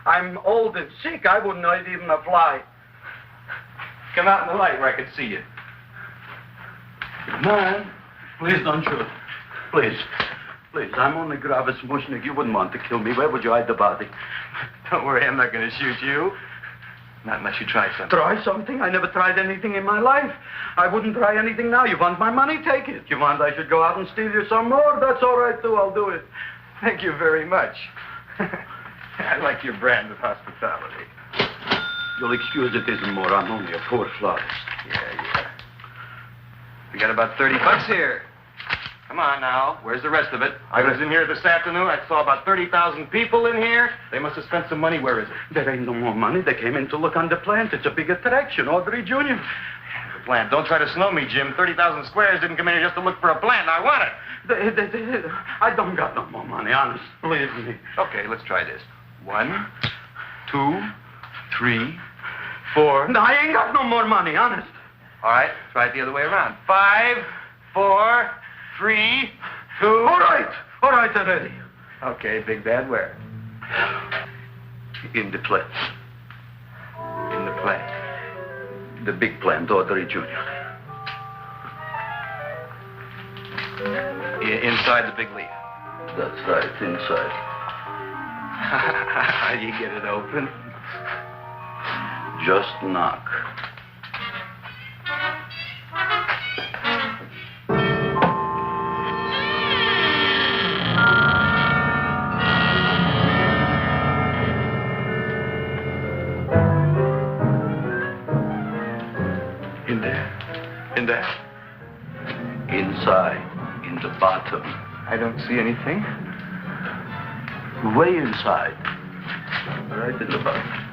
I'm old and sick. I wouldn't know it even a fly. Come out in the light where I can see you. Come on. Please don't shoot. Please. Please, I'm only Gravis Mushnik. You wouldn't want to kill me. Where would you hide the body? Don't worry, I'm not going to shoot you. Not unless you try something. Try something? I never tried anything in my life. I wouldn't try anything now. You want my money? Take it. You want I should go out and steal you some more? That's all right, too. I'll do it. Thank you very much. I like your brand of hospitality. You'll excuse it isn't more. I'm only a poor florist. Yeah. We got about $30 here. Come on now. Where's the rest of it? I was in here this afternoon. I saw about 30,000 people in here. They must have spent some money. Where is it? There ain't no more money. They came in to look on the plant. It's a big attraction. Audrey Jr. The plant. Don't try to snow me, Jim. 30,000 squares didn't come in here just to look for a plant. I want it. I don't got no more money, honest. Believe me. Okay, let's try this. 1, 2, 3, 4. No, I ain't got no more money, honest. All right, try it the other way around. 5, 4, 3, 2. All right already. Okay, big bad where? In the plant. In the plant. The big plant, Audrey Jr. Inside the big leaf. That's right, inside. How do you get it open? Just knock. In there? Inside, in the bottom. I don't see anything. Way inside. Right in the bottom.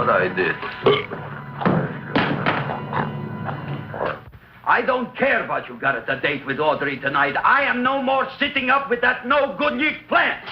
I did. I don't care what you got at the date with Audrey tonight. I am no more sitting up with that no-good yeast plant.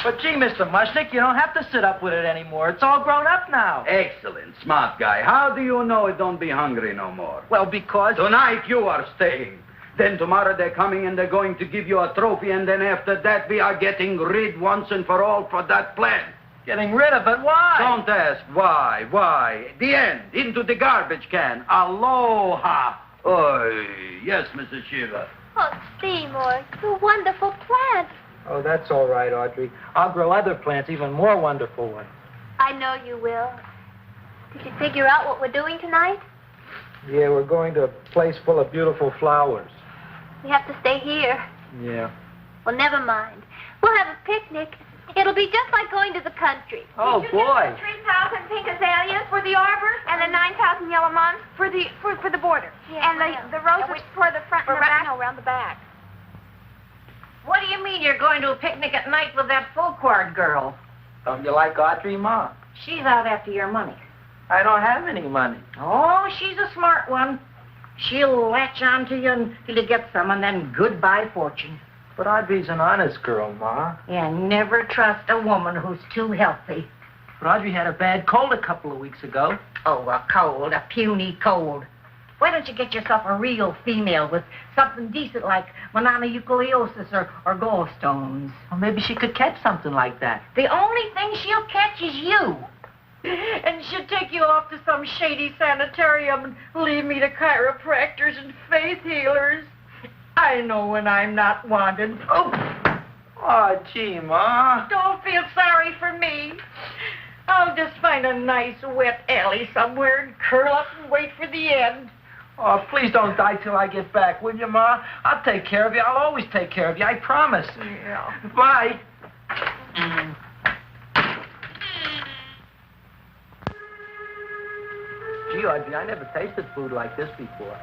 But gee, Mr. Mushnick, you don't have to sit up with it anymore. It's all grown up now. Excellent, smart guy. How do you know it don't be hungry no more? Well, because... Tonight you are staying. Then tomorrow they're coming and they're going to give you a trophy, and then after that we are getting rid once and for all for that plant. Getting rid of it? Why? Don't ask why. Why? The end. Into the garbage can. Aloha. Oy. Yes, Mrs. Shiva. Oh, Seymour, you wonderful plant. Oh, that's all right, Audrey. I'll grow other plants, even more wonderful ones. I know you will. Did you figure out what we're doing tonight? Yeah, we're going to a place full of beautiful flowers. We have to stay here. Yeah. Well, never mind. We'll have a picnic. It'll be just like going to the country. Oh, boy. 3,000 pink azaleas for the arbor, and the 9,000 yellow mums for the border. Yeah, and the roses for the front and the back. No, around the back. What do you mean you're going to a picnic at night with that full-quart girl? Don't you like Audrey, Ma? She's out after your money. I don't have any money. Oh, she's a smart one. She'll latch on to you until you get some, and then goodbye fortune. But Audrey's an honest girl, Ma. And never trust a woman who's too healthy. But Audrey had a bad cold a couple of weeks ago. Oh, a cold, a puny cold. Why don't you get yourself a real female with something decent like mononucleosis or gallstones? Well, maybe she could catch something like that. The only thing she'll catch is you. And she'll take you off to some shady sanitarium and leave me to chiropractors and faith healers. I know when I'm not wanted. Oh, gee, Ma. Don't feel sorry for me. I'll just find a nice wet alley somewhere and curl up and wait for the end. Oh, please don't die till I get back, will you, Ma? I'll take care of you. I'll always take care of you. I promise. Yeah. Bye. Gee, Audrey, I never tasted food like this before.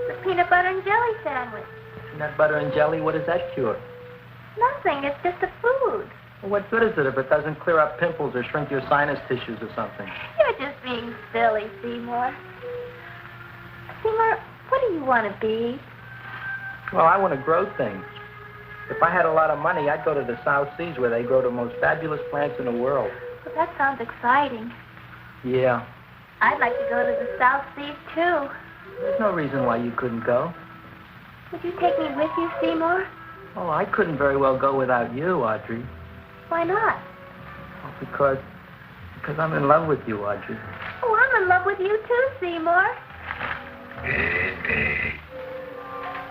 The peanut butter and jelly sandwich. Peanut butter and jelly, what does that cure? Nothing. It's just a food. Well, what good is it if it doesn't clear up pimples or shrink your sinus tissues or something? You're just being silly, Seymour. Seymour, what do you want to be? Well, I want to grow things. If I had a lot of money, I'd go to the South Seas where they grow the most fabulous plants in the world. Well, that sounds exciting. Yeah. I'd like to go to the South Seas, too. There's no reason why you couldn't go. Would you take me with you, Seymour? Oh, I couldn't very well go without you, Audrey. Why not? Well, because I'm in love with you, Audrey. Oh, I'm in love with you, too, Seymour.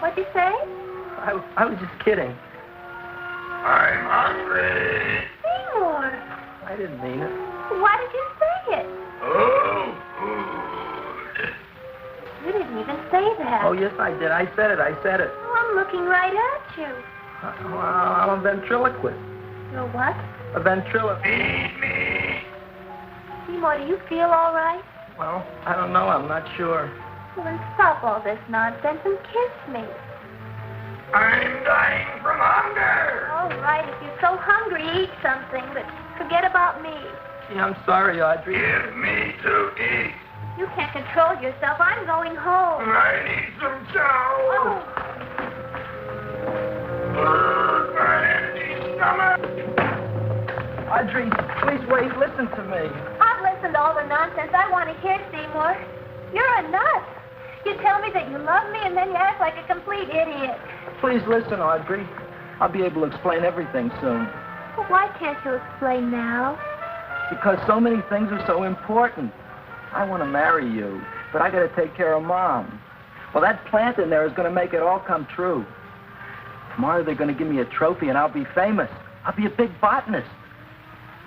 What'd you say? I was just kidding. I'm hungry. Seymour. I didn't mean it. Why did you say it? Oh, food. You didn't even say that. Oh, yes, I did. I said it. Oh, I'm looking right at you. Well, I'm a ventriloquist. You're what? A ventriloquist. Feed me. Seymour, do you feel all right? Well, I don't know. I'm not sure. Well, then stop all this nonsense and kiss me. I'm dying from hunger. All right, if you're so hungry, eat something, but forget about me. Gee, I'm sorry, Audrey. Give me to eat. You can't control yourself. I'm going home. I need some chow. Oh. My empty stomach. Audrey, please wait. Listen to me. I've listened to all the nonsense I want to hear, Seymour. You're a nut. You tell me that you love me, and then you act like a complete idiot. Please listen, Audrey. I'll be able to explain everything soon. Well, why can't you explain now? Because so many things are so important. I want to marry you, but I got to take care of Mom. Well, that plant in there is going to make it all come true. Tomorrow they're going to give me a trophy, and I'll be famous. I'll be a big botanist.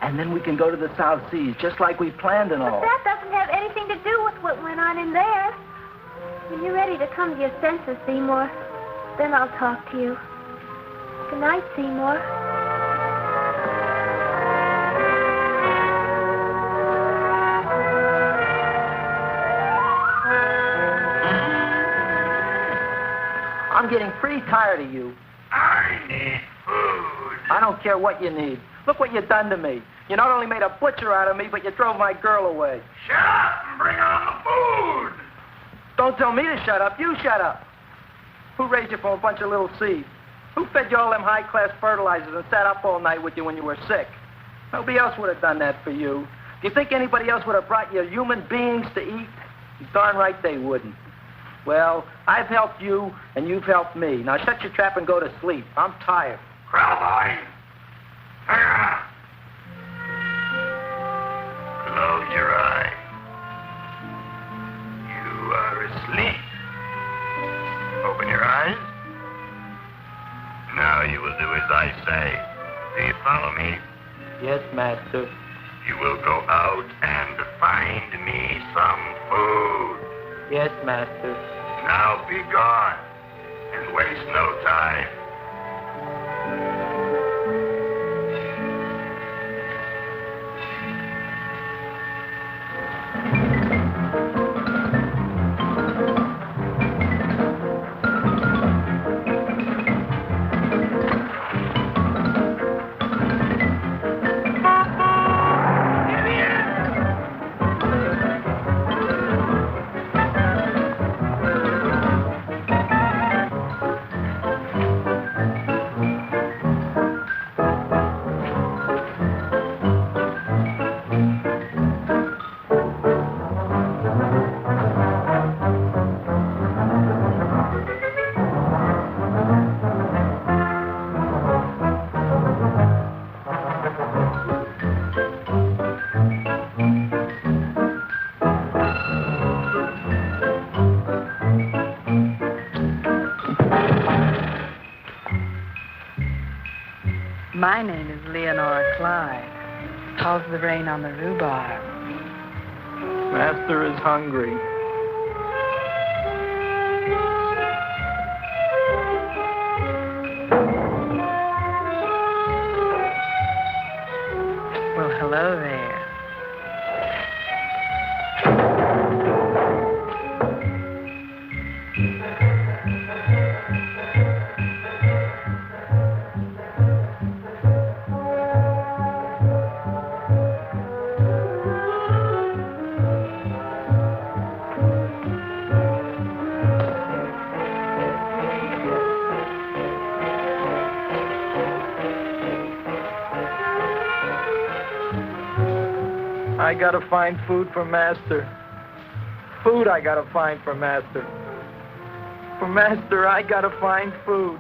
And then we can go to the South Seas, just like we planned and all. But that doesn't have anything to do with what went on in there. When you're ready to come to your senses, Seymour, then I'll talk to you. Good night, Seymour. I'm getting pretty tired of you. I need food. I don't care what you need. Look what you've done to me. You not only made a butcher out of me, but you drove my girl away. Shut up and bring on the food. Don't tell me to shut up. You shut up. Who raised you from a bunch of little seeds? Who fed you all them high-class fertilizers and sat up all night with you when you were sick? Nobody else would have done that for you. Do you think anybody else would have brought you human beings to eat? You're darn right they wouldn't. Well, I've helped you, and you've helped me. Now shut your trap and go to sleep. I'm tired. Crowboy. Close your eyes. You are asleep. Open your eyes. Now you will do as I say. Do you follow me? Yes, Master. You will go out and find me some food. Yes, Master. Now be gone and waste no time. My name is Leonora Clyde. How's the rain on the rhubarb? Master is hungry. Well, hello there. I gotta find food for Master. Food I gotta find for Master. For Master, I gotta find food.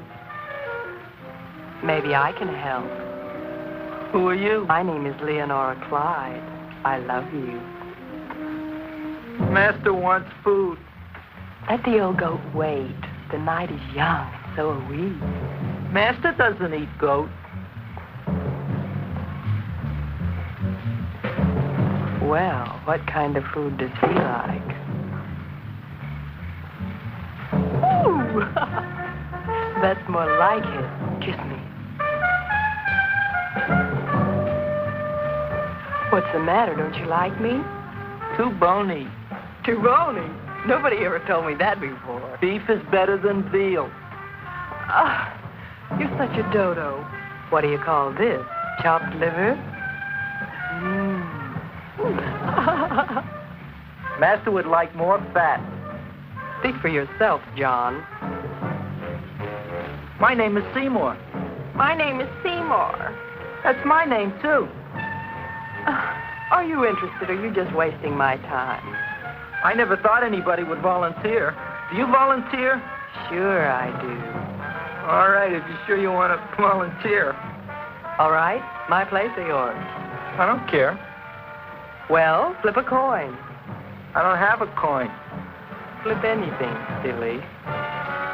Maybe I can help. Who are you? My name is Leonora Clyde. I love you. Master wants food. Let the old goat wait. The night is young, so are we. Master doesn't eat goat. Well, what kind of food does he like? Ooh! That's more like it. Kiss me. What's the matter? Don't you like me? Too bony. Too bony? Nobody ever told me that before. Beef is better than veal. Ah, you're such a dodo. What do you call this? Chopped liver? Master would like more fat. Speak for yourself, John. My name is Seymour. My name is Seymour. That's my name, too. Are you interested, or are you just wasting my time? I never thought anybody would volunteer. Do you volunteer? Sure I do. All right, if you're sure you want to volunteer. All right, my place or yours? I don't care. Well, flip a coin. I don't have a coin. Flip anything, silly.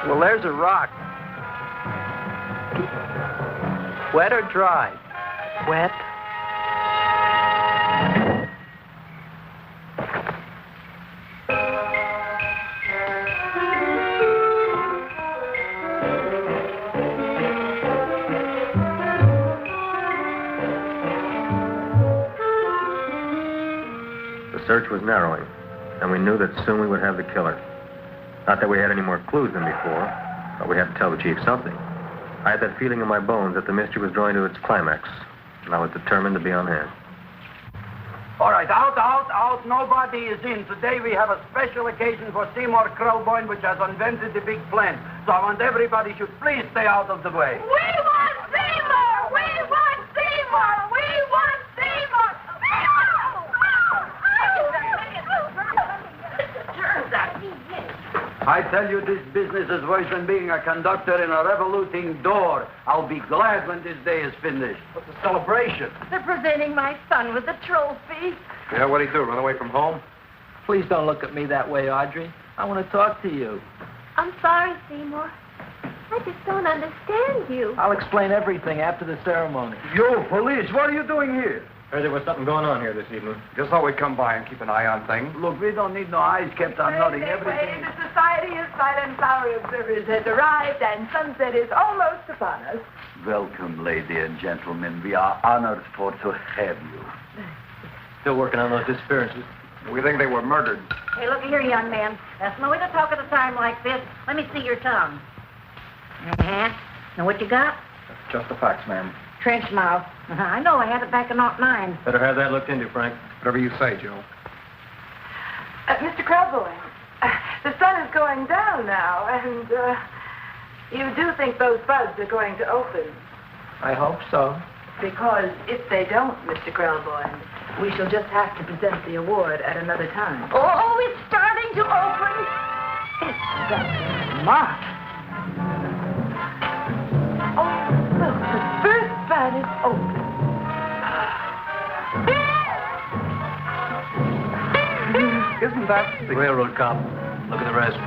Well, there's a rock. Wet or dry? Wet. The search was narrowing, and we knew that soon we would have the killer. Not that we had any more clues than before, but we had to tell the chief something. I had that feeling in my bones that the mystery was drawing to its climax, and I was determined to be on hand. All right, out. Nobody is in. Today we have a special occasion for Seymour Crowboy, which has invented the big plan. So I want everybody should please stay out of the way. We want Seymour! We want Seymour! We want Seymour! Turns out he is. I tell you, this business is worse than being a conductor in a revoluting door. I'll be glad when this day is finished. What's the celebration? They're presenting my son with a trophy. Yeah, what'd he do, run away from home? Please don't look at me that way, Audrey. I want to talk to you. I'm sorry, Seymour. I just don't understand you. I'll explain everything after the ceremony. You, police, what are you doing here? Heard there was something going on here this evening. Just thought we'd come by and keep an eye on things. Look, we don't need no eyes kept on nothing. Everything. The Society of Silent Flower Observers has arrived, and sunset is almost upon us. Welcome, lady and gentlemen. We are honored for to have you. Still working on those disappearances. We think they were murdered. Hey, look here, young man. That's no way to talk at a time like this. Let me see your tongue. Uh-huh. Now, what you got? Just the facts, ma'am. Trench mouth. I know. I had it back in '09. Better have that looked into, Frank. Whatever you say, Joe. Mr. Crowboy, the sun is going down now, and you do think those buds are going to open? I hope so. Because if they don't, Mr. Crowboy, we shall just have to present the award at another time. Oh, it's starting to open. That's smart. Oh, look, the first bud is open. Isn't that the Railroad cop. Look at the rest.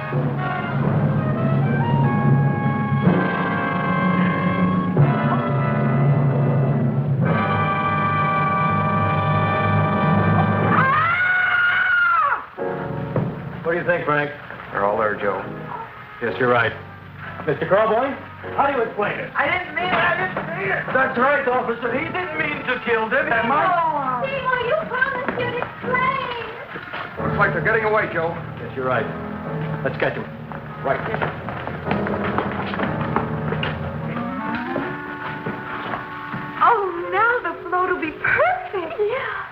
you think, Frank? They're all there, Joe. Yes, you're right. Mr. Carboy, how do you explain it? I didn't mean it. That's right, officer. He didn't mean to kill them. Seymour, you promised you'd explain. Looks like they're getting away, Joe. Yes, you're right. Let's catch him. Right. Oh, now the float will be perfect. Yeah.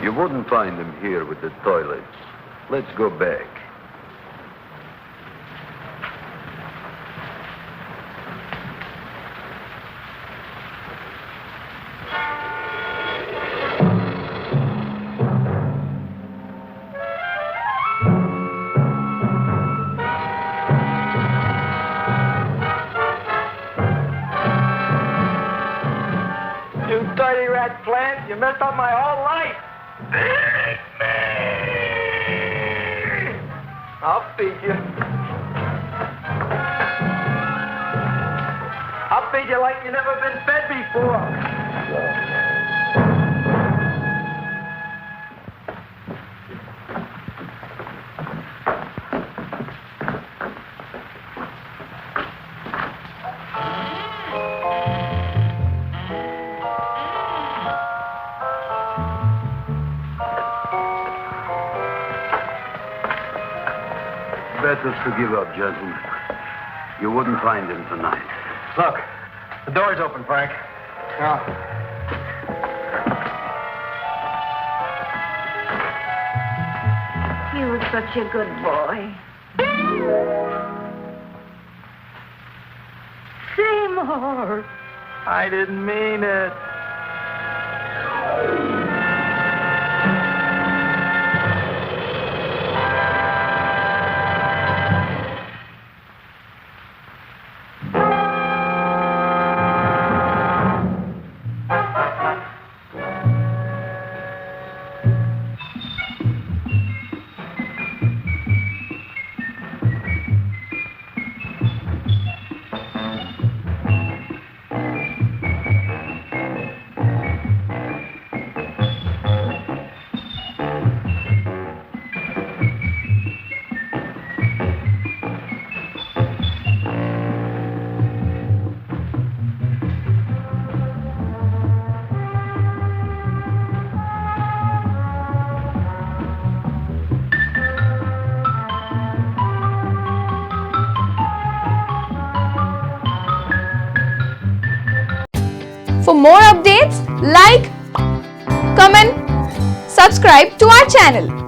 You wouldn't find them here with the toilets. Let's go back. You dirty rat plant. You messed up my whole life. I'll feed you. I'll feed you like you've never been fed before. Better to give up, gentlemen. You wouldn't find him tonight. Look, the door's open, Frank. You were such a good boy. heart. I didn't mean it. For more updates, like, comment, subscribe to our channel.